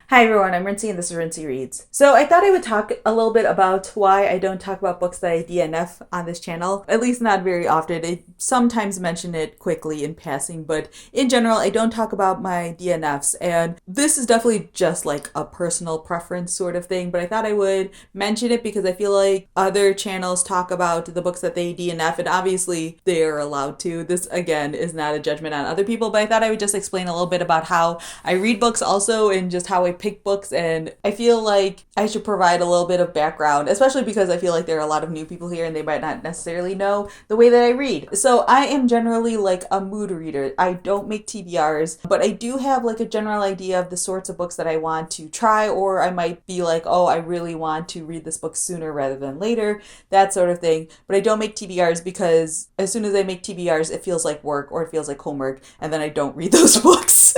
Hi everyone, I'm Rincey and this is Rincey Reads. So I thought I would talk a little bit about why I don't talk about books that I DNF on this channel. At least not very often. I sometimes mention it quickly in passing, but in general I don't talk about my DNFs. And this is definitely just like a personal preference sort of thing, but I thought I would mention it because I feel like other channels talk about the books that they DNF, and obviously they are allowed to. This again is not a judgment on other people, but I thought I would just explain a little bit about how I read books also and just how I pick books. And I feel like I should provide a little bit of background, especially because I feel like there are a lot of new people here and they might not necessarily know the way that I read. So I am generally like a mood reader. I don't make TBRs, but I do have like a general idea of the sorts of books that I want to try, or I might be like, oh, I really want to read this book sooner rather than later, that sort of thing. But I don't make TBRs because as soon as I make TBRs, it feels like work or it feels like homework, and then I don't read those books.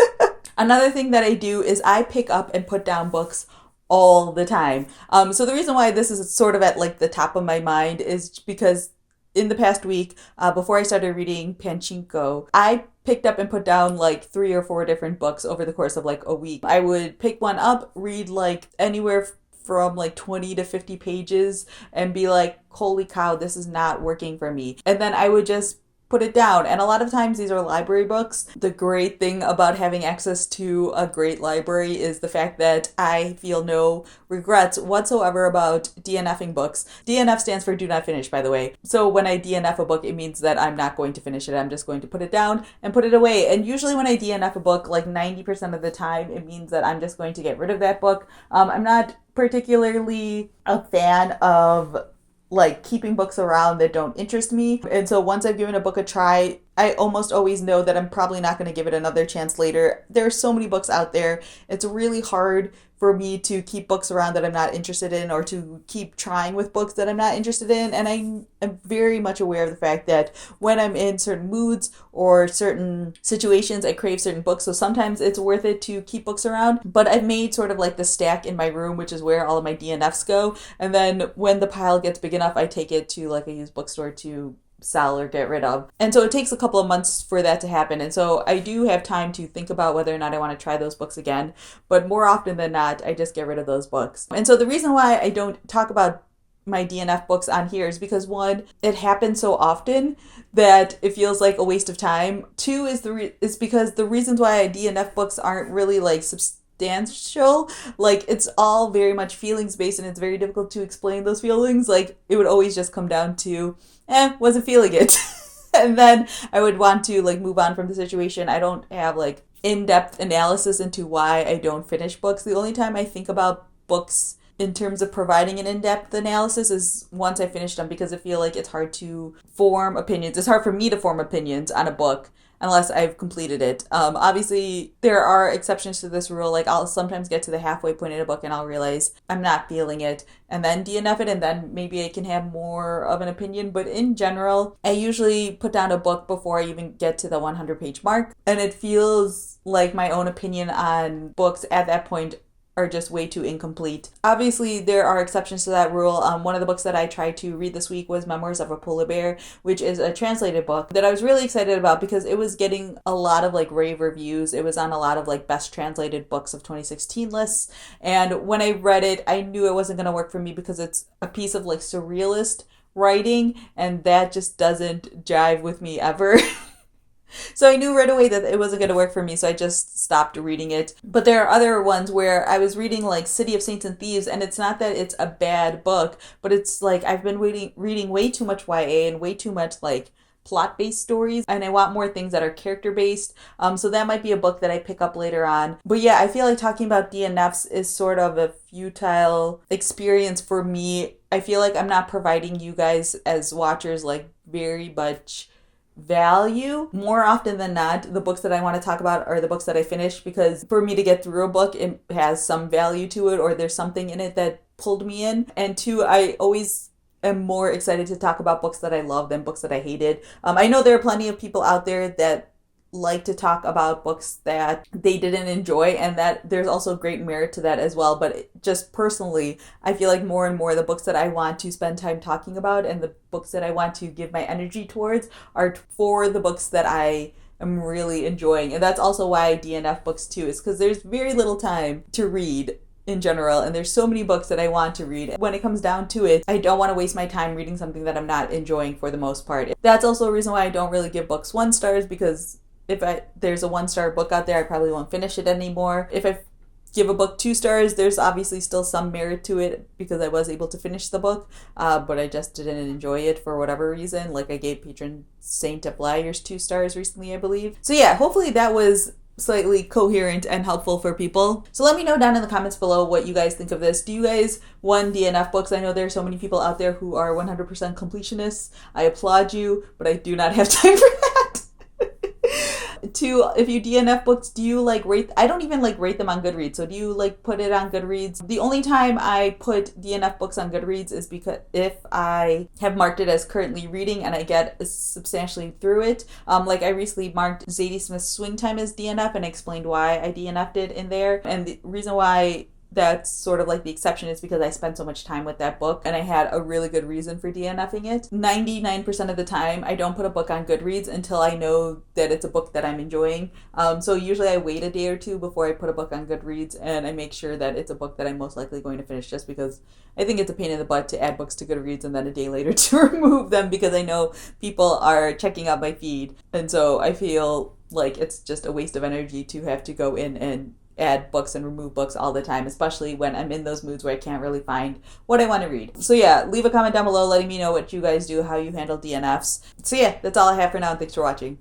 Another thing that I do is I pick up and put down books all the time. So the reason why this is sort of at like the top of my mind is because in the past week, before I started reading Pachinko, I picked up and put down like 3 or 4 different books over the course of like a week. I would pick one up, read like anywhere from like 20 to 50 pages and be like, holy cow, this is not working for me. And then I would just put it down. And a lot of times these are library books. The great thing about having access to a great library is the fact that I feel no regrets whatsoever about DNFing books. DNF stands for do not finish, by the way. So when I DNF a book, it means that I'm not going to finish it. I'm just going to put it down and put it away. And usually when I DNF a book, like 90% of the time, it means that I'm just going to get rid of that book. I'm not particularly a fan of like keeping books around that don't interest me. And so once I've given a book a try, I almost always know that I'm probably not going to give it another chance later. There are so many books out there. It's really hard for me to keep books around that I'm not interested in, or to keep trying with books that I'm not interested in. And I am very much aware of the fact that when I'm in certain moods or certain situations, I crave certain books. So sometimes it's worth it to keep books around. But I've made sort of like the stack in my room, which is where all of my DNFs go. And then when the pile gets big enough, I take it to like a used bookstore to sell or get rid of. And so it takes a couple of months for that to happen. And so I do have time to think about whether or not I want to try those books again. But more often than not, I just get rid of those books. And so the reason why I don't talk about my DNF books on here is because one, it happens so often that it feels like a waste of time. Two is because the reasons why I DNF books aren't really like substantial. Like it's all very much feelings based, and it's very difficult to explain those feelings. Like it would always just come down to wasn't feeling it. And then I would want to like move on from the situation. I don't have like in-depth analysis into why I don't finish books. The only time I think about books in terms of providing an in-depth analysis is once I finish them, because I feel like it's hard to form opinions. It's hard for me to form opinions on a book unless I've completed it. Obviously, there are exceptions to this rule. Like I'll sometimes get to the halfway point in a book and I'll realize I'm not feeling it, and then DNF it, and then maybe I can have more of an opinion. But in general, I usually put down a book before I even get to the 100-page mark, and it feels like my own opinion on books at that point are just way too incomplete. Obviously, there are exceptions to that rule. One of the books that I tried to read this week was Memoirs of a Polar Bear, which is a translated book that I was really excited about because it was getting a lot of like rave reviews. It was on a lot of like best translated books of 2016 lists. And when I read it, I knew it wasn't going to work for me because it's a piece of like surrealist writing, and that just doesn't jive with me ever. So I knew right away that it wasn't going to work for me, so I just stopped reading it. But there are other ones where I was reading like City of Saints and Thieves, and it's not that it's a bad book, but it's like I've been reading way too much YA and way too much like plot-based stories, and I want more things that are character-based. So that might be a book that I pick up later on. But yeah, I feel like talking about DNFs is sort of a futile experience for me. I feel like I'm not providing you guys as watchers like very much value. More often than not, the books that I want to talk about are the books that I finish, because for me to get through a book, it has some value to it, or there's something in it that pulled me in. And two, I always am more excited to talk about books that I love than books that I hated. I know there are plenty of people out there that like to talk about books that they didn't enjoy, and that there's also great merit to that as well. But just personally, I feel like more and more the books that I want to spend time talking about and the books that I want to give my energy towards are for the books that I I'm really enjoying. And that's also why I DNF books too, is because there's very little time to read in general, and there's so many books that I want to read. When it comes down to it, I don't want to waste my time reading something that I'm not enjoying for the most part. That's also a reason why I don't really give books 1 stars, because if there's a 1-star book out there, I probably won't finish it anymore. If I give a book 2 stars, there's obviously still some merit to it because I was able to finish the book, but I just didn't enjoy it for whatever reason. Like I gave Patron Saint of Liars 2 stars recently, I believe. So yeah, hopefully that was slightly coherent and helpful for people. So let me know down in the comments below what you guys think of this. Do you guys DNF books? I know there are so many people out there who are 100% completionists. I applaud you, but I do not have time for that. 2, if you DNF books, do you rate? I don't even rate them on Goodreads. So do you put it on Goodreads? The only time I put DNF books on Goodreads is because if I have marked it as currently reading and I get substantially through it. I recently marked Zadie Smith's Swing Time as DNF and explained why I DNF'd it in there. And the reason why that's sort of the exception is because I spent so much time with that book and I had a really good reason for DNFing it. 99% of the time, I don't put a book on Goodreads until I know that it's a book that I'm enjoying. So usually I wait a day or 2 before I put a book on Goodreads, and I make sure that it's a book that I'm most likely going to finish, just because I think it's a pain in the butt to add books to Goodreads and then a day later to remove them, because I know people are checking out my feed. And so I feel like it's just a waste of energy to have to go in and add books and remove books all the time, especially when I'm in those moods where I can't really find what I want to read. So yeah, leave a comment down below letting me know what you guys do, how you handle DNFs. So yeah, that's all I have for now, and thanks for watching.